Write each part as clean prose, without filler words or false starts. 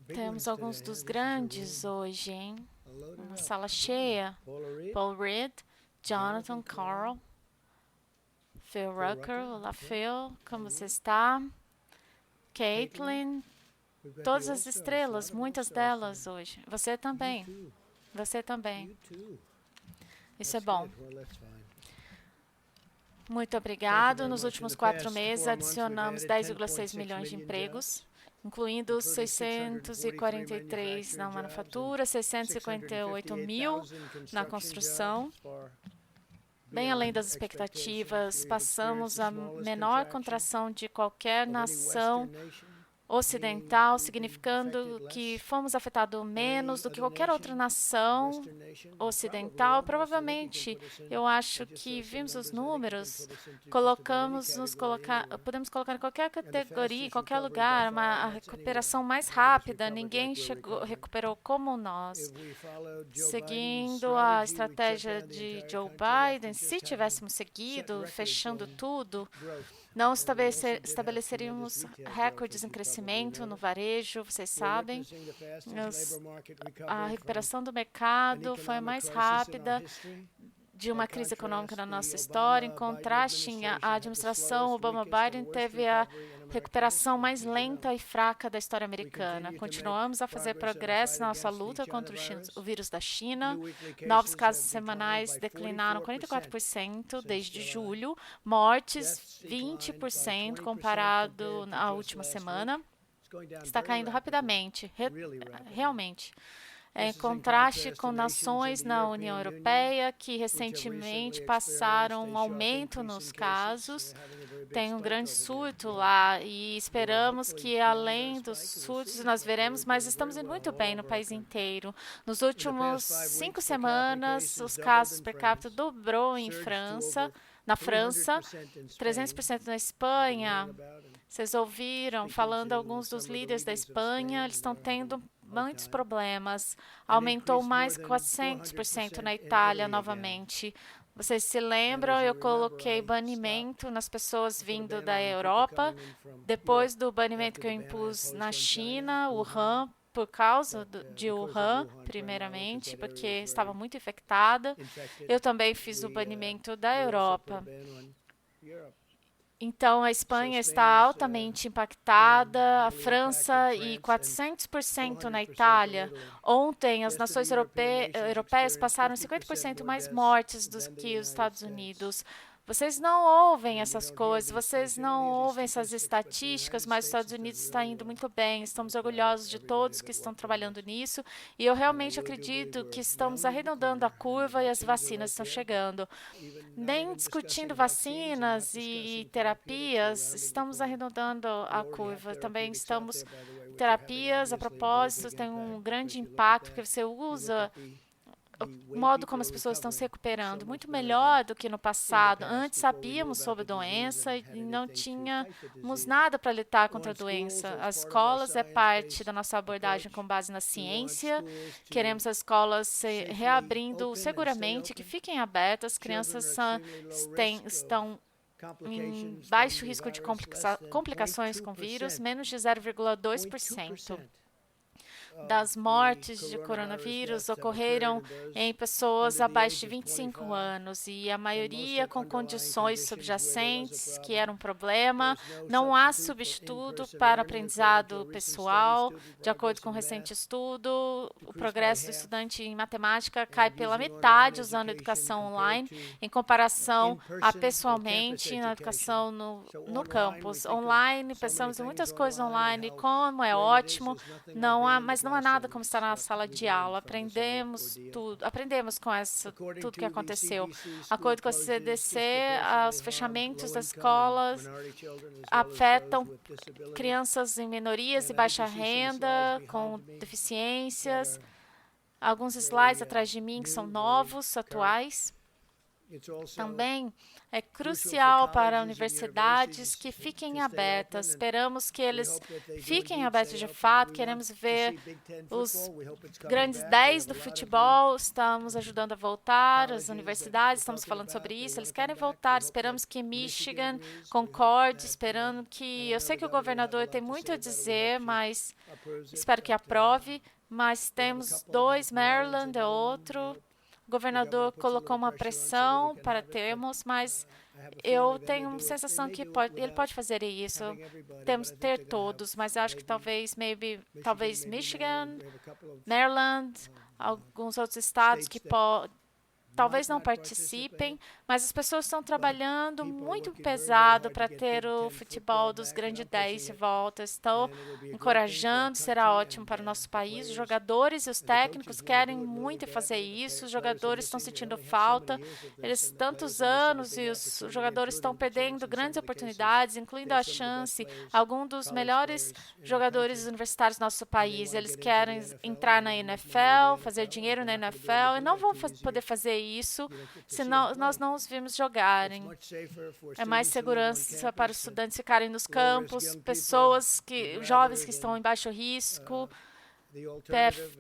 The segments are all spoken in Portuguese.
Temos alguns dos grandes hoje, hein? Uma sala cheia. Paul Reed, Jonathan Carl, Phil Rucker, olá Phil, como você está? Caitlin, todas as estrelas, muitas delas hoje. Você também, você também. Isso é bom. Muito obrigado. Nos últimos 4 meses, adicionamos 10,6 milhões de empregos, incluindo 643 na manufatura, 658 mil na construção. Bem além das expectativas, passamos a menor contração de qualquer nação ocidental, significando que fomos afetados menos do que qualquer outra nação ocidental. Provavelmente, eu acho que vimos os números, podemos colocar em qualquer categoria, em qualquer lugar, a recuperação mais rápida. Ninguém recuperou como nós. Seguindo a estratégia de Joe Biden, se tivéssemos seguido, fechando tudo, não estabeleceríamos recordes em crescimento no varejo, vocês sabem. A recuperação do mercado foi mais rápida de uma crise econômica na nossa história. Em contraste, a administração Obama-Biden teve a recuperação mais lenta e fraca da história americana. Continuamos a fazer progresso na nossa luta contra o vírus da China. Novos casos semanais declinaram 44% desde julho, mortes 20% comparado à última semana. Está caindo rapidamente, realmente. Em contraste com nações na União Europeia que recentemente passaram um aumento nos casos, tem um grande surto lá e esperamos que além dos surtos nós veremos, mas estamos indo muito bem no país inteiro. Nos últimos 5 semanas, os casos per capita dobrou na França, 300% na Espanha. Vocês ouviram falando alguns dos líderes da Espanha, eles estão tendo muitos problemas. Aumentou mais 400% na Itália novamente. Vocês se lembram, eu coloquei banimento nas pessoas vindo da Europa. Depois do banimento que eu impus na China, Wuhan, por causa de Wuhan, primeiramente, porque estava muito infectada. Eu também fiz o banimento da Europa. Então, a Espanha está altamente impactada, a França e 400% na Itália. Ontem, as nações europeias passaram 50% mais mortes do que os Estados Unidos. Vocês não ouvem essas coisas, vocês não ouvem essas estatísticas, mas os Estados Unidos está indo muito bem. Estamos orgulhosos de todos que estão trabalhando nisso e eu realmente acredito que estamos arredondando a curva e as vacinas estão chegando. Nem discutindo vacinas e terapias, estamos arredondando a curva. Também estamos terapias, a propósito, tem um grande impacto porque você usa o modo como as pessoas estão se recuperando muito melhor do que no passado. Antes sabíamos sobre a doença e não tínhamos nada para lutar contra a doença. As escolas é parte da nossa abordagem com base na ciência. Queremos as escolas se reabrindo seguramente, que fiquem abertas. As crianças estão em baixo risco de complicações com vírus, menos de 0,2%. Das mortes de coronavírus ocorreram em pessoas abaixo de 25 anos e a maioria com condições subjacentes, que era um problema. Não há substituto para aprendizado pessoal. De acordo com um recente estudo, o progresso do estudante em matemática cai pela metade usando educação online, em comparação a pessoalmente na educação no campus. Online, pensamos em muitas coisas online, como é ótimo, mas não há nada como estar na sala de aula. Aprendemos com tudo que aconteceu. De acordo com a CDC, os fechamentos das escolas afetam crianças em minorias e baixa renda, com deficiências. Alguns slides atrás de mim que são novos, atuais. Também é crucial para universidades que fiquem abertas. Esperamos que eles fiquem abertos de fato. Queremos ver os grandes 10 do futebol. Estamos ajudando a voltar as universidades. Estamos falando sobre isso. Eles querem voltar. Esperamos que Michigan concorde. Esperando que... Eu sei que o governador tem muito a dizer, mas espero que aprove. Mas temos 2, Maryland é outro. O governador colocou uma pressão para termos, mas eu tenho uma sensação que ele pode fazer isso. Temos que ter todos, mas acho que talvez Michigan, Maryland, alguns outros estados que talvez não participem, mas as pessoas estão trabalhando muito pesado para ter o futebol dos grandes 10 de volta. Estão encorajando, será ótimo para o nosso país. Os jogadores e os técnicos querem muito fazer isso, os jogadores estão sentindo falta. Eles tantos anos e os jogadores estão perdendo grandes oportunidades, incluindo a chance, alguns dos melhores jogadores universitários do nosso país. Eles querem entrar na NFL, fazer dinheiro na NFL, e não vão poder fazer isso se nós não os vimos jogarem. É mais segurança para os estudantes ficarem nos campos, jovens que estão em baixo risco,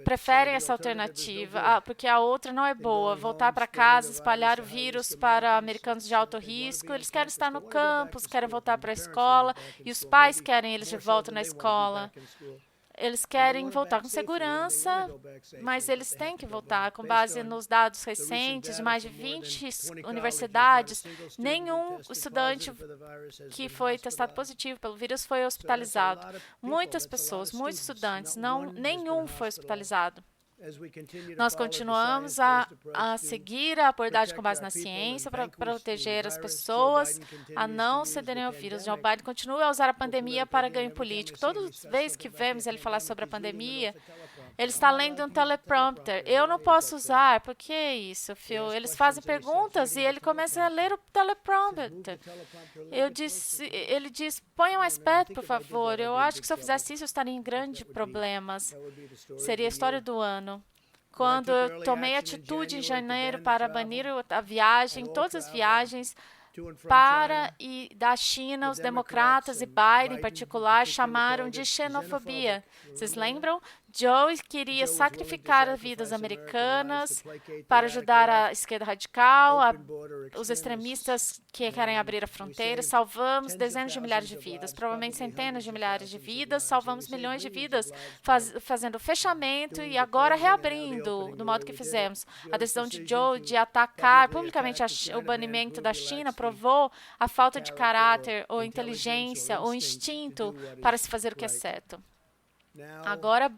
preferem essa alternativa, porque a outra não é boa. Voltar para casa, espalhar o vírus para americanos de alto risco. Eles querem estar no campus, querem voltar para a escola, e os pais querem eles de volta na escola. Eles querem voltar com segurança, mas eles têm que voltar com base nos dados recentes de mais de 20 universidades. Nenhum estudante que foi testado positivo pelo vírus foi hospitalizado. Muitas pessoas, muitos estudantes, nenhum foi hospitalizado. Nós continuamos a seguir a abordagem com base na ciência para proteger as pessoas a não cederem ao vírus. Joe Biden continua a usar a pandemia para ganho político. Toda vez que vemos ele falar sobre a pandemia, ele está lendo um teleprompter. Eu não posso usar. Por que isso, Phil? Eles fazem perguntas e ele começa a ler o teleprompter. Ele diz, ponha mais perto, por favor. Eu acho que se eu fizesse isso, eu estaria em grandes problemas. Seria a história do ano. Quando eu tomei atitude em janeiro para banir a viagem, todas as viagens para e da China, os democratas e Biden em particular chamaram de xenofobia. Vocês lembram? Joe queria sacrificar as vidas americanas para ajudar a esquerda radical, os extremistas que querem abrir a fronteira. Salvamos dezenas de milhares de vidas, provavelmente centenas de milhares de vidas. Salvamos milhões de vidas fazendo fechamento e agora reabrindo do modo que fizemos. A decisão de Joe de atacar publicamente o banimento da China provou a falta de caráter ou inteligência ou instinto para se fazer o que é certo. Agora,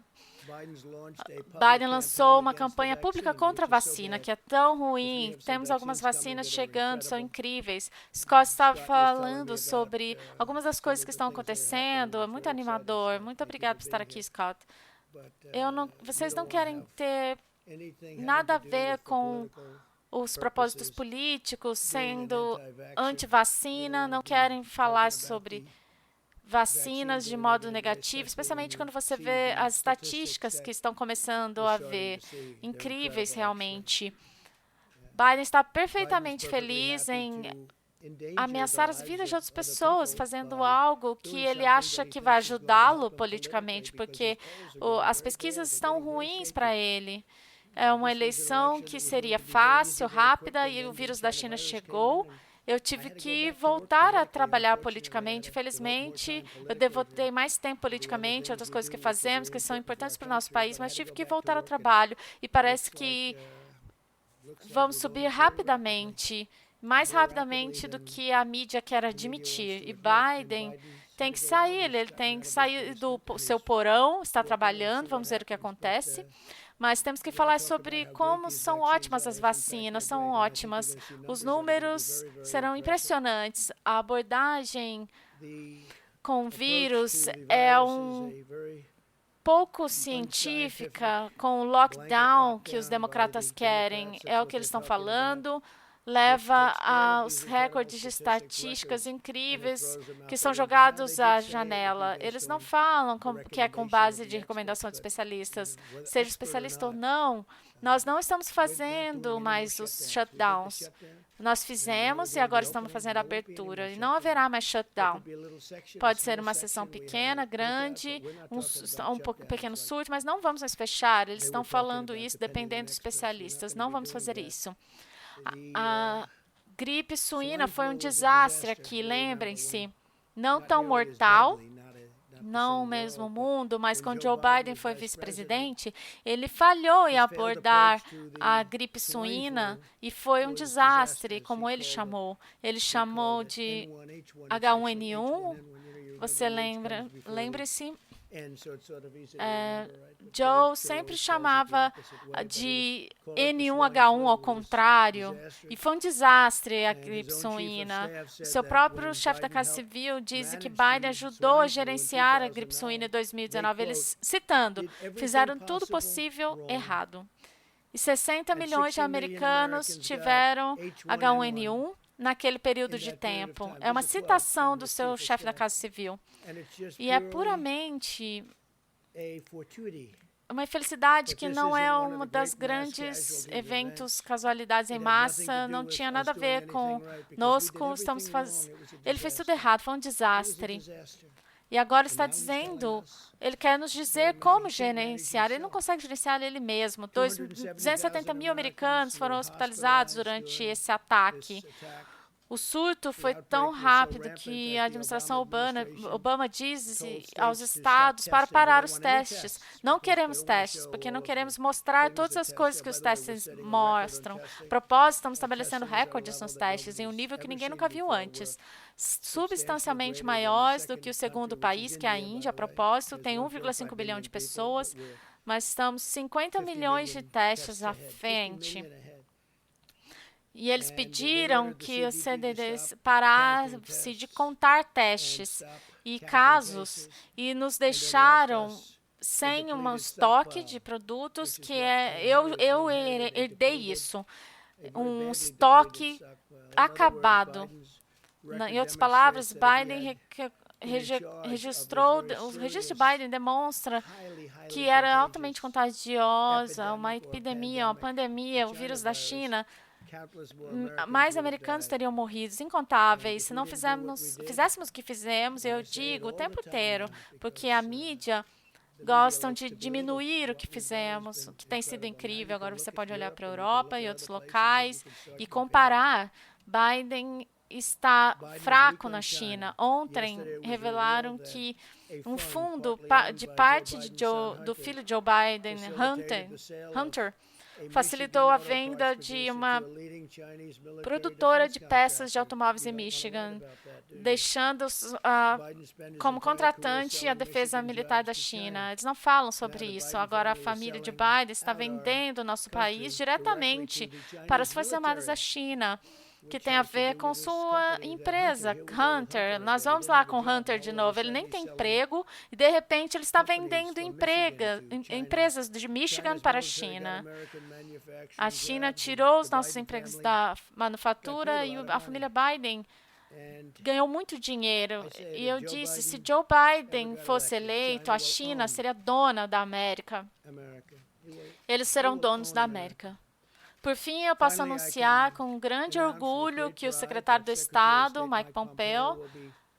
Biden lançou uma campanha pública contra a vacina, que é tão ruim. Temos algumas vacinas chegando, são incríveis. Scott estava falando sobre algumas das coisas que estão acontecendo. É muito animador. Muito obrigado por estar aqui, Scott. Vocês não querem ter nada a ver com os propósitos políticos, sendo anti-vacina, não querem falar sobre vacinas de modo negativo, especialmente quando você vê as estatísticas que estão começando a ver, incríveis realmente. Biden está perfeitamente feliz em ameaçar as vidas de outras pessoas, fazendo algo que ele acha que vai ajudá-lo politicamente, porque as pesquisas estão ruins para ele. É uma eleição que seria fácil, rápida, e o vírus da China chegou. Eu tive que voltar a trabalhar politicamente. Infelizmente, eu devotei mais tempo politicamente, outras coisas que fazemos, que são importantes para o nosso país, mas tive que voltar ao trabalho. E parece que vamos subir rapidamente, mais rapidamente do que a mídia quer admitir. E Biden tem que sair, ele tem que sair do seu porão, está trabalhando, vamos ver o que acontece. Mas temos que falar sobre como são ótimas as vacinas, são ótimas. Os números serão impressionantes. A abordagem com o vírus é pouco científica, com o lockdown que os democratas querem. É o que eles estão falando. leva aos recordes de estatísticas incríveis que são jogados à janela. Eles não falam que é com base de recomendação de especialistas. Seja especialista ou não, nós não estamos fazendo mais os shutdowns. Nós fizemos e agora estamos fazendo a abertura. E não haverá mais shutdown. Pode ser uma sessão pequena, grande, um pequeno surto, mas não vamos mais fechar. Eles estão falando isso dependendo dos especialistas. Não vamos fazer isso. A gripe suína foi um desastre aqui, lembrem-se. Não tão mortal, não o mesmo mundo, mas quando Joe Biden foi vice-presidente, ele falhou em abordar a gripe suína e foi um desastre, como ele chamou. Ele chamou de H1N1. Você lembra? Lembre-se. Joe sempre chamava de N1H1 ao contrário, e foi um desastre a gripe suína. O seu próprio chefe da Casa Civil diz que Biden ajudou a gerenciar a gripe suína em 2019. Eles, citando, fizeram tudo possível errado. E 60 milhões de americanos tiveram H1N1 naquele período de tempo. É uma citação do seu chefe da Casa Civil. E é puramente uma infelicidade que não é um dos grandes eventos, casualidades em massa, não tinha nada a ver conosco. Ele fez tudo errado, foi um desastre. E agora está dizendo, ele quer nos dizer como gerenciar. Ele não consegue gerenciar ele mesmo. 270 mil americanos foram hospitalizados durante esse ataque. O surto foi tão rápido que a administração Obama disse aos estados para parar os testes. Não queremos testes, porque não queremos mostrar todas as coisas que os testes mostram. A propósito, estamos estabelecendo recordes nos testes em um nível que ninguém nunca viu antes. Substancialmente maiores do que o segundo país, que é a Índia. A propósito, tem 1,5 bilhão de pessoas, mas estamos 50 milhões de testes à frente. E eles pediram que o CDC parasse de contar testes e casos e nos deixaram sem um estoque de produtos que eu herdei isso, um estoque acabado. Em outras palavras, Biden registrou, o registro de Biden demonstra que era altamente contagiosa, uma epidemia, uma pandemia, o vírus da China. Mais americanos teriam morrido, incontáveis, se não fizéssemos o que fizemos, eu digo, o tempo inteiro, porque a mídia gostam de diminuir o que fizemos, o que tem sido incrível. Agora você pode olhar para a Europa e outros locais e comparar. Biden está fraco na China. Ontem revelaram que um fundo de parte do filho de Joe Biden, Hunter, facilitou a venda de uma produtora de peças de automóveis em Michigan, deixando como contratante a defesa militar da China. Eles não falam sobre isso. Agora, a família de Biden está vendendo o nosso país diretamente para as Forças Armadas da China, que tem a ver com sua empresa, Hunter. Nós vamos lá com Hunter de novo. Ele nem tem emprego e, de repente, ele está vendendo empresas de Michigan para a China. A China tirou os nossos empregos da manufatura e a família Biden ganhou muito dinheiro. E eu disse, se Joe Biden fosse eleito, a China seria dona da América. Eles serão donos da América. Por fim, eu posso anunciar com grande orgulho que o secretário do Estado, Mike Pompeo,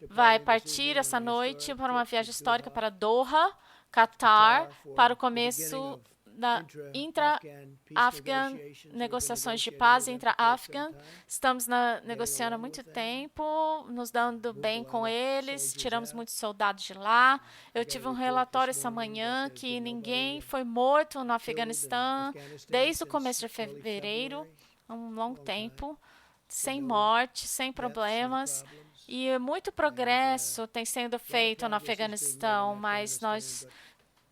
vai partir essa noite para uma viagem histórica para Doha, Catar, para o começo da intra-Afghan, negociações de paz intra-Afghan. Estamos negociando há muito tempo, nos dando bem com eles, tiramos muitos soldados de lá. Eu tive um relatório essa manhã que ninguém foi morto no Afeganistão desde o começo de fevereiro, um longo tempo, sem morte, sem problemas. E muito progresso tem sendo feito no Afeganistão, mas nós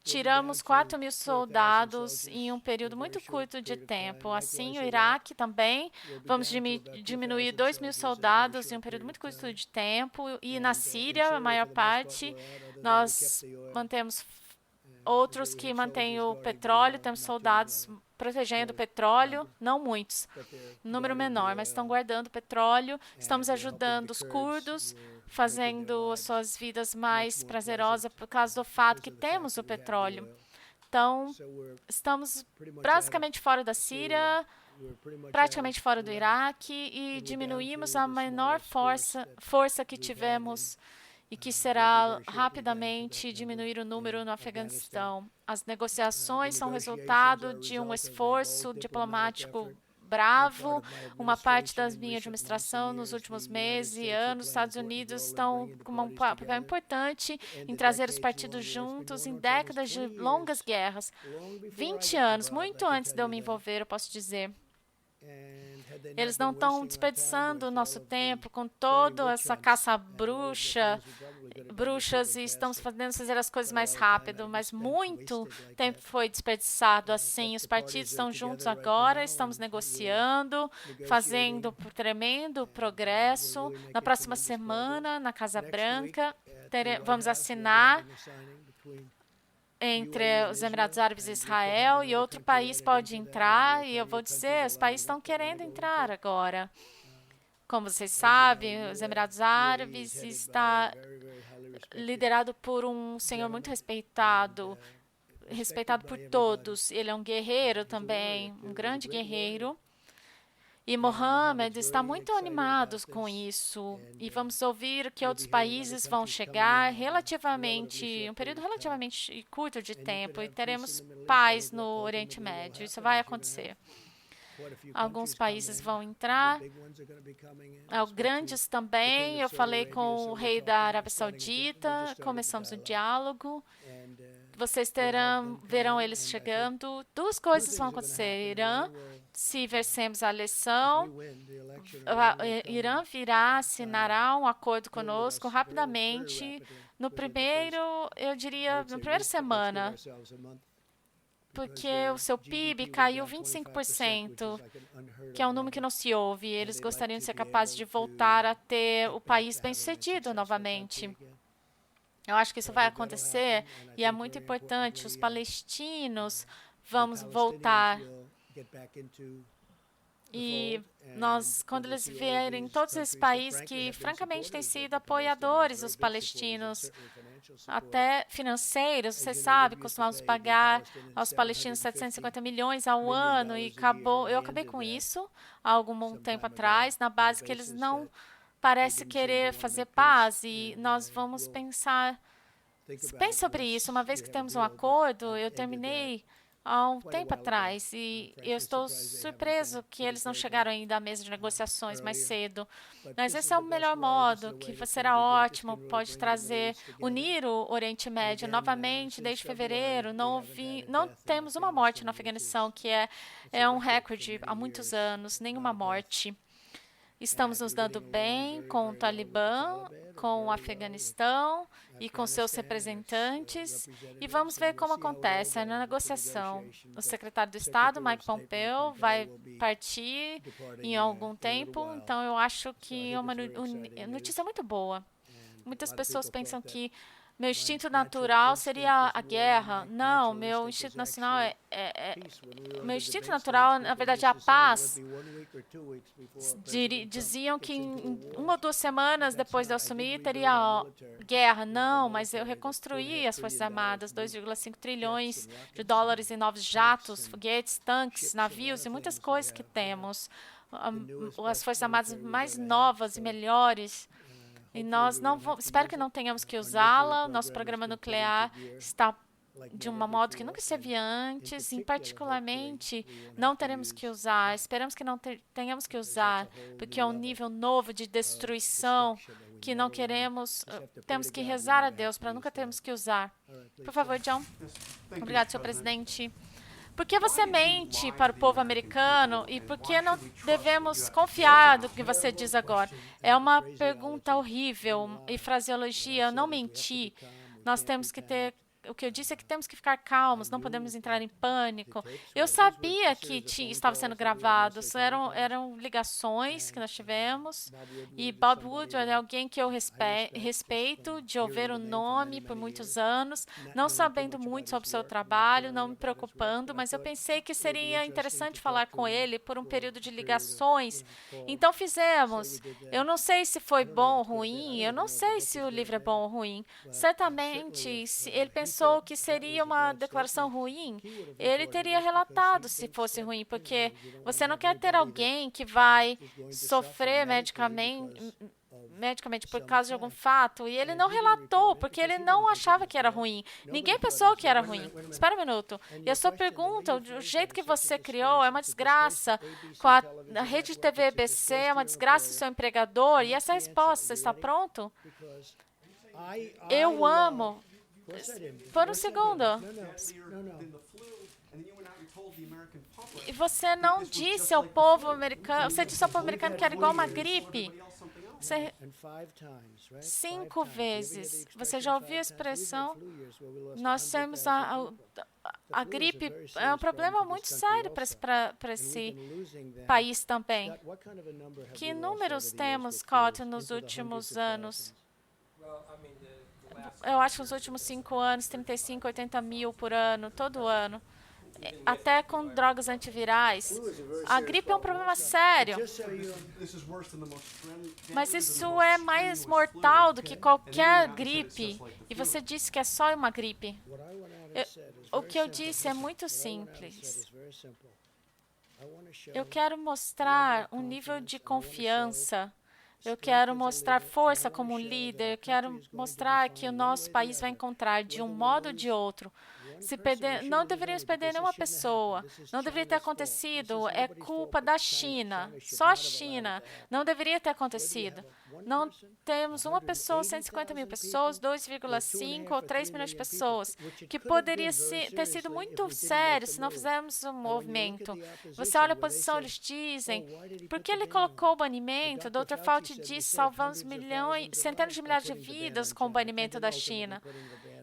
tiramos 4 mil soldados em um período muito curto de tempo. Assim, o Iraque também, vamos diminuir 2 mil soldados em um período muito curto de tempo. E na Síria, a maior parte, nós mantemos outros que mantêm o petróleo, temos soldados protegendo o petróleo, não muitos, um número menor, mas estão guardando petróleo. Estamos ajudando os curdos, fazendo as suas vidas mais prazerosas por causa do fato que temos o petróleo. Então, estamos basicamente fora da Síria, praticamente fora do Iraque e diminuímos a menor força que tivemos e que será rapidamente diminuir o número no Afeganistão. As negociações são resultado de um esforço diplomático bravo. Uma parte da minha administração nos últimos meses e anos, os Estados Unidos estão com um papel importante em trazer os partidos juntos em décadas de longas guerras. 20 anos, muito antes de eu me envolver, eu posso dizer. Eles não estão desperdiçando o nosso tempo com toda essa caça à bruxas e estamos fazer as coisas mais rápido, mas muito tempo foi desperdiçado assim. Os partidos estão juntos agora, estamos negociando, fazendo tremendo progresso. Na próxima semana, na Casa Branca, vamos assinar entre os Emirados Árabes e Israel, e outro país pode entrar, e eu vou dizer, os países estão querendo entrar agora. Como vocês sabem, os Emirados Árabes está liderado por um senhor muito respeitado por todos. Ele é um guerreiro também, um grande guerreiro. E Mohammed está muito animado com isso. E vamos ouvir que outros países vão chegar um período relativamente curto de tempo, e teremos paz no Oriente Médio. Isso vai acontecer. Alguns países vão entrar, grandes também. Eu falei com o rei da Arábia Saudita, começamos o diálogo. Vocês verão eles chegando. Duas coisas vão acontecer. Irã, se vencemos a eleição, Irã virá, assinará um acordo conosco rapidamente. Na primeira semana, porque o seu PIB caiu 25%, que é um número que não se ouve. Eles gostariam de ser capazes de voltar a ter o país bem-sucedido novamente. Eu acho que isso vai acontecer e é muito importante. Os palestinos vamos voltar. E quando eles verem todos esses países que, francamente, têm sido apoiadores dos palestinos, até financeiros, você sabe, costumamos pagar aos palestinos 750 milhões ao ano, e eu acabei com isso há algum tempo atrás, na base que eles não parecem querer fazer paz, e nós vamos pensar. Pense sobre isso. Uma vez que temos um acordo, eu terminei há um tempo atrás, e eu estou surpreso que eles não chegaram ainda à mesa de negociações mais cedo. Mas esse é o melhor modo, que será ótimo, pode unir o Oriente Médio novamente. Desde fevereiro, não temos uma morte no Afeganistão, que é um recorde há muitos anos, nenhuma morte. Estamos nos dando bem com o Talibã, com o Afeganistão e com seus representantes, e vamos ver como acontece na negociação. O secretário do Estado, Mike Pompeo, vai partir em algum tempo, então eu acho que é uma notícia muito boa. Muitas pessoas pensam que meu instinto natural seria a guerra. Não, meu instinto nacional meu instinto natural, na verdade, é a paz. Diziam que em 1 ou 2 semanas depois de eu assumir teria guerra. Não, mas eu reconstruí as Forças Armadas, 2,5 trilhões de dólares em novos jatos, foguetes, tanques, navios e muitas coisas que temos. As Forças Armadas mais novas e melhores. E nós espero que não tenhamos que usá-la. Nosso programa nuclear está de um modo que nunca esteve antes, e particularmente não teremos que usar. Esperamos que não tenhamos que usar, porque é um nível novo de destruição que não queremos. Temos que rezar a Deus para nunca termos que usar. Por favor, John. Obrigado, senhor presidente. Por que você mente para o povo americano e por que não devemos confiar no que você diz agora? É uma pergunta horrível e fraseologia. Eu não menti. Nós temos que ter o que eu disse é que temos que ficar calmos, não podemos entrar em pânico. Eu sabia que estava sendo gravado, eram ligações que nós tivemos, e Bob Woodward é alguém que eu respeito, de ouvir o nome por muitos anos, não sabendo muito sobre o seu trabalho, não me preocupando, mas eu pensei que seria interessante falar com ele por um período de ligações. Então fizemos. Eu não sei se foi bom ou ruim, eu não sei se o livro é bom ou ruim. Certamente, se ele pensou que seria uma declaração ruim, ele teria relatado se fosse ruim, porque você não quer ter alguém que vai sofrer medicamente por causa de algum fato, e ele não relatou, porque ele não achava que era ruim. Ninguém pensou que era ruim. Espera um minuto. E a sua pergunta, o jeito que você criou é uma desgraça. Com a rede de TV ABC, é uma desgraça o seu empregador. E essa é a resposta. Está pronto? Eu amo. Por um segundo. E você não disse ao povo americano, você disse ao povo americano que era igual uma gripe. 5 vezes. Você já ouviu a expressão? Nós temos a gripe, é um problema muito sério para esse país também. Que números temos, Cotton, nos últimos anos? Eu acho que nos últimos 5 anos, 35, 80 mil por ano, todo ano. Até com drogas antivirais. A gripe é um problema sério. Mas isso é mais mortal do que qualquer gripe. E você disse que é só uma gripe. O que eu disse é muito simples. Eu quero mostrar um nível de confiança. Eu quero mostrar força como líder. Eu quero mostrar que o nosso país vai encontrar, de um modo ou de outro. Não deveríamos perder nenhuma pessoa. Não deveria ter acontecido. É culpa da China. Só a China. Não deveria ter acontecido. Não temos uma pessoa, 150 mil pessoas, 2,5 ou 3 milhões de pessoas, que poderia ter sido muito sério se não fizermos um movimento. Você olha a posição, eles dizem, por que ele colocou o banimento? O Dr. Fauci disse, salvamos centenas de milhares de vidas com o banimento da China.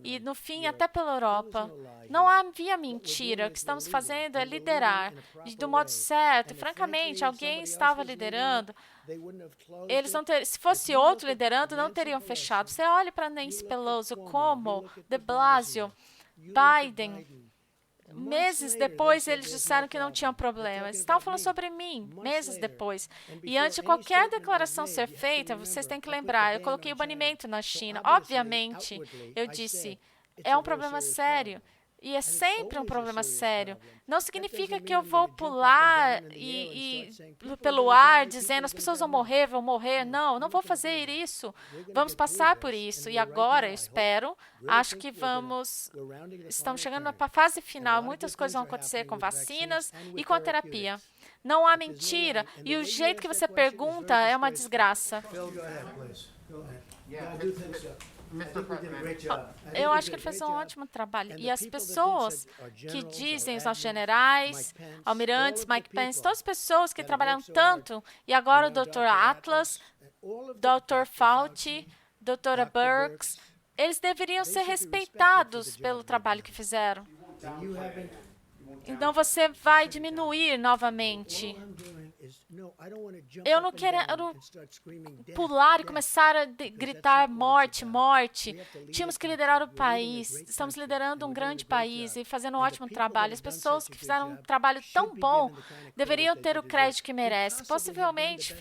E, no fim, até pela Europa. Não havia mentira. O que estamos fazendo é liderar do modo certo. Francamente, alguém estava liderando. Se fosse outro liderando, não teriam fechado. Você olha para Nancy Pelosi, como de Blasio, Biden. Meses depois, eles disseram que não tinham problema. Eles estavam falando sobre mim, meses depois. E antes de qualquer declaração ser feita, vocês têm que lembrar, eu coloquei o banimento na China. Obviamente, eu disse, é um problema sério. E é sempre um problema sério. Não significa que eu vou pular pelo ar dizendo as pessoas vão morrer. Não, não vou fazer isso. Vamos passar por isso. E agora, eu espero, acho que estamos chegando na fase final. Muitas coisas vão acontecer com vacinas e com a terapia. Não há mentira. E o jeito que você pergunta é uma desgraça. Eu acho que ele fez um ótimo trabalho. E as pessoas que dizem, os nossos generais, almirantes, Mike Pence, todas as pessoas que trabalharam tanto, e agora o Dr. Atlas, Dr. Fauci, Dra. Birx, eles deveriam ser respeitados pelo trabalho que fizeram. Então você vai diminuir novamente. Eu não quero pular e começar a gritar morte, morte. Tínhamos que liderar o país. Estamos liderando um grande país e fazendo um ótimo trabalho. As pessoas que fizeram um trabalho tão bom deveriam ter o crédito que merecem. Possivelmente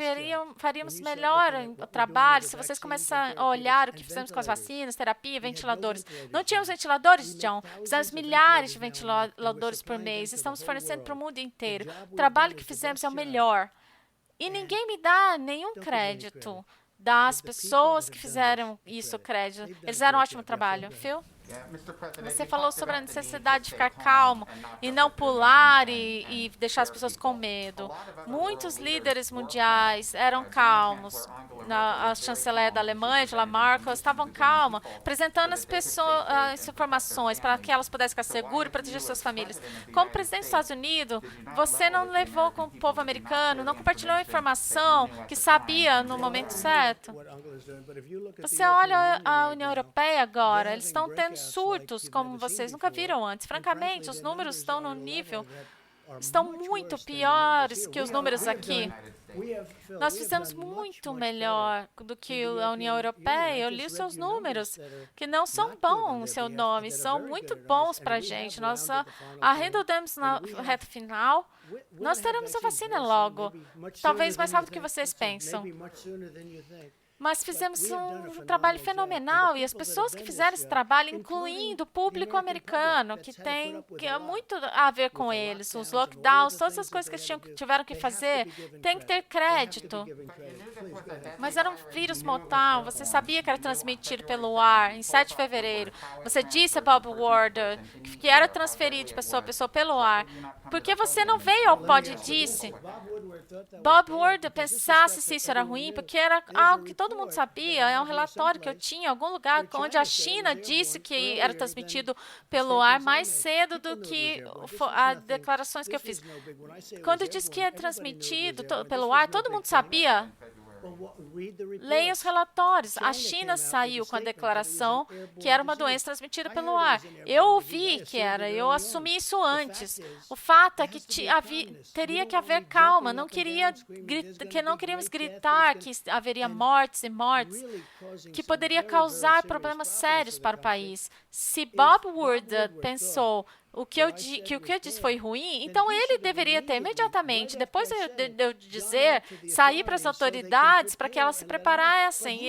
faríamos melhor o trabalho se vocês começarem a olhar o que fizemos com as vacinas, terapia, ventiladores. Não tínhamos ventiladores, John. Fizemos milhares de ventiladores por mês. Estamos fornecendo para o mundo inteiro. O trabalho que fizemos é o melhor. E ninguém me dá nenhum crédito das pessoas que fizeram isso, crédito. Eles fizeram um ótimo trabalho. Phil? Você falou sobre a necessidade de ficar calmo e não pular e deixar as pessoas com medo. Muitos líderes mundiais eram calmos. A chanceler da Alemanha, Angela Merkel, estavam calmas, apresentando as informações para que elas pudessem ficar seguras e proteger suas famílias. Como presidente dos Estados Unidos, você não levou com o povo americano, não compartilhou a informação que sabia no momento certo. Você olha a União Europeia agora, eles estão tendo absurdos como vocês nunca viram antes. Francamente, os números estão no nível, estão muito piores que os números aqui. Nós fizemos muito melhor do que a União Europeia. Eu li os seus números, que não são bons, seu nome, são muito bons para a gente. Nós arredondamos na reta final. Nós teremos a vacina logo, talvez mais rápido do que vocês pensam. Mas fizemos um trabalho fenomenal e as pessoas que fizeram esse trabalho, incluindo o público americano, que é muito a ver com eles, os lockdowns, todas as coisas que eles tiveram que fazer, tem que ter crédito. Mas era um vírus mortal, você sabia que era transmitido pelo ar em 7 de fevereiro. Você disse a Bob Ward que era transferido de pessoa a pessoa pelo ar. Por que você não veio ao pod e disse? Bob Ward pensasse se isso era ruim, porque era algo que todo mundo sabia. É um relatório que eu tinha em algum lugar onde a China disse que era transmitido pelo ar mais cedo do que as declarações que eu fiz. Quando eu disse que é transmitido pelo ar, todo mundo sabia. Leia os relatórios. A China saiu com a declaração que era uma doença transmitida pelo ar. Eu ouvi que era, eu assumi isso antes. O fato é que teria que haver calma. Não queríamos gritar que haveria mortes e mortes, que poderia causar problemas sérios para o país. Se Bob Woodward pensou o que eu disse foi ruim, então ele deveria ter imediatamente, depois de eu dizer, sair para as autoridades para que elas se preparassem.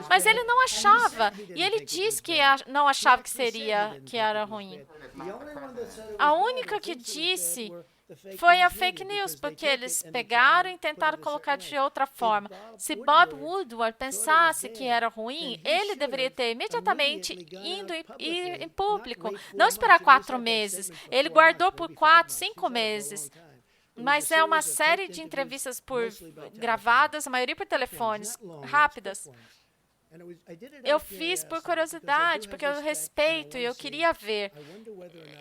Mas ele não achava. E ele disse que não achava que era ruim. A única que disse foi a fake news, porque eles pegaram e tentaram colocar de outra forma. Se Bob Woodward pensasse que era ruim, ele deveria ter imediatamente ido em público, não esperar 4 meses. Ele guardou por 4, 5 meses. Mas é uma série de entrevistas gravadas, a maioria por telefones, rápidas. Eu fiz por curiosidade, porque eu respeito e eu queria ver.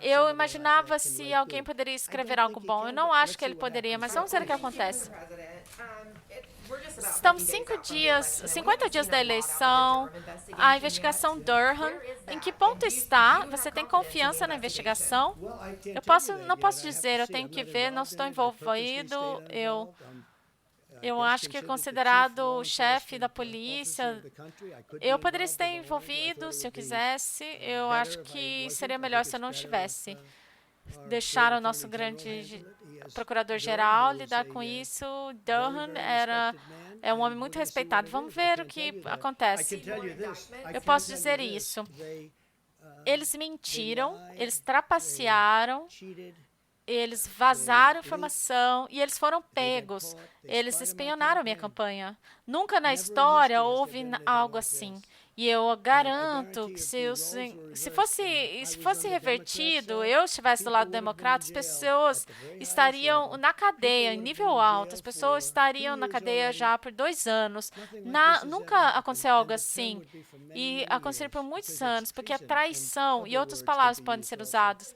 Eu imaginava se alguém poderia escrever algo bom. Eu não acho que ele poderia, mas vamos ver o que acontece. Estamos 50 dias da eleição, a investigação Durham. Em que ponto está? Você tem confiança na investigação? Não posso dizer, eu tenho que ver, não estou envolvido. Eu acho que é considerado o chefe da polícia. Eu poderia estar envolvido se eu quisesse. Eu acho que seria melhor se eu não estivesse. Deixar o nosso grande procurador-geral lidar com isso. Durham é um homem muito respeitado. Vamos ver o que acontece. Eu posso dizer isso. Eles mentiram, eles trapacearam, eles vazaram informação e eles foram pegos. Eles espionaram a minha campanha. Nunca na história houve algo assim. E eu garanto que se fosse revertido, eu estivesse do lado democrata, as pessoas estariam na cadeia, em nível alto. As pessoas estariam na cadeia já por 2 anos. Nunca aconteceu algo assim. E aconteceu por muitos anos, porque a traição e outras palavras podem ser usadas.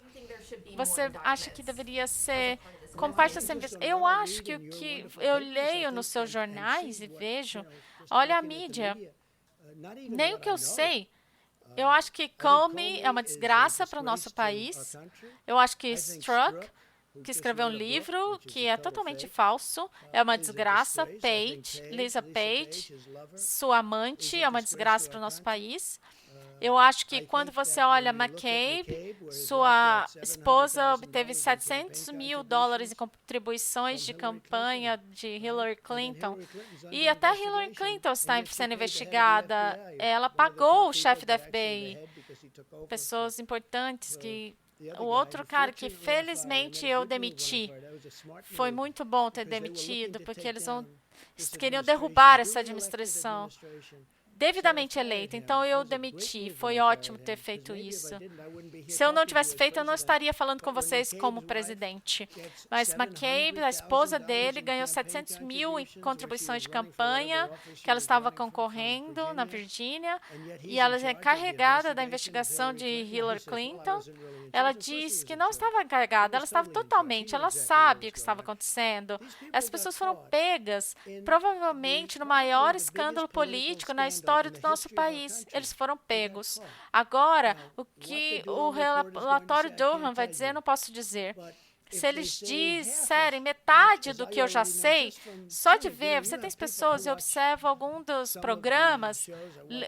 Você acha que deveria ser como parte dessa investigação? Eu acho que o que eu leio nos seus jornais e vejo, olha a mídia, nem o que eu sei. Eu acho que Comey é uma desgraça para o nosso país. Eu acho que Strzok, que escreveu um livro que é totalmente falso, é uma desgraça. Lisa Page, sua amante, é uma desgraça para o nosso país. Eu acho que quando você olha McCabe, sua esposa obteve $700 mil em contribuições de campanha de Hillary Clinton. E até Hillary Clinton está sendo investigada. Ela pagou o chefe da FBI. Pessoas importantes que... O outro cara que, felizmente, eu demiti. Foi muito bom ter demitido, porque eles queriam derrubar essa administração. Devidamente eleita, então eu demiti. Foi ótimo ter feito isso. Se eu não tivesse feito, eu não estaria falando com vocês como presidente. Mas McCabe, a esposa dele, ganhou $700 mil em contribuições de campanha, que ela estava concorrendo na Virgínia, e ela é encarregada da investigação de Hillary Clinton. Ela disse que não estava encarregada, ela estava totalmente, ela sabe o que estava acontecendo. As pessoas foram pegas, provavelmente no maior escândalo político na história história do nosso país. Eles foram pegos. Agora, o que o relatório Durham vai dizer, eu não posso dizer. Se eles disserem metade do que eu já sei, só de ver, você tem as pessoas, eu observo algum dos programas,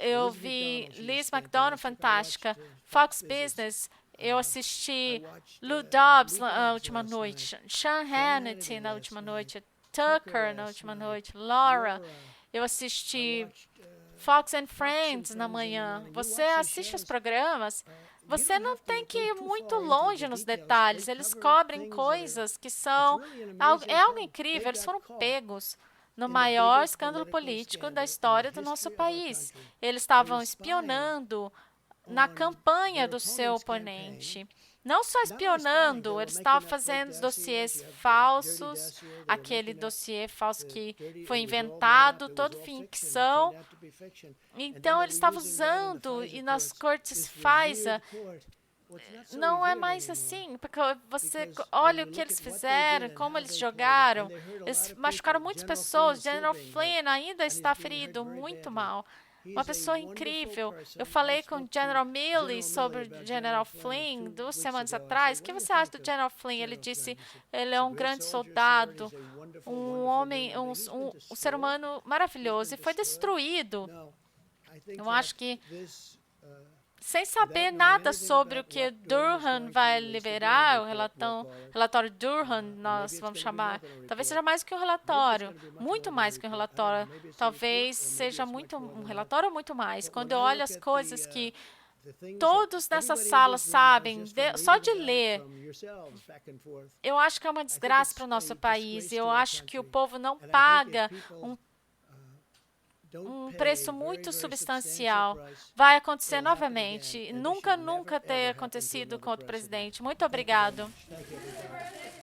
eu vi Liz McDonald, fantástica, Fox Business, eu assisti Lou Dobbs na última noite, Sean Hannity na última noite, Tucker na última noite, Laura, eu assisti Fox and Friends na manhã. Você assiste os programas, você não tem que ir muito longe nos detalhes. Eles cobrem coisas que são... É algo incrível. Eles foram pegos no maior escândalo político da história do nosso país. Eles estavam espionando na campanha do seu oponente. Não só espionando, eles estavam fazendo dossiês falsos, aquele dossiê falso que foi inventado, todo ficção. Então, eles estavam usando, e nas cortes FISA, não é mais assim, porque você olha o que eles fizeram, como eles jogaram, eles machucaram muitas pessoas, General Flynn ainda está ferido, muito mal. Uma pessoa incrível. Eu falei com o General Milley sobre o General Flynn 2 semanas atrás. O que você acha do General Flynn? Ele disse, ele é um grande soldado, um homem, um ser humano maravilhoso, e foi destruído. Eu acho que, sem saber nada sobre o que Durham vai liberar, o relatório Durham, nós vamos chamar, talvez seja mais que um relatório, muito mais que um relatório, talvez seja um relatório ou muito mais. Quando eu olho as coisas que todos nessa sala sabem, só de ler, eu acho que é uma desgraça para o nosso país. Eu acho que o povo não paga um preço muito substancial. Vai acontecer novamente. Nunca ter acontecido com outro presidente. Muito obrigado.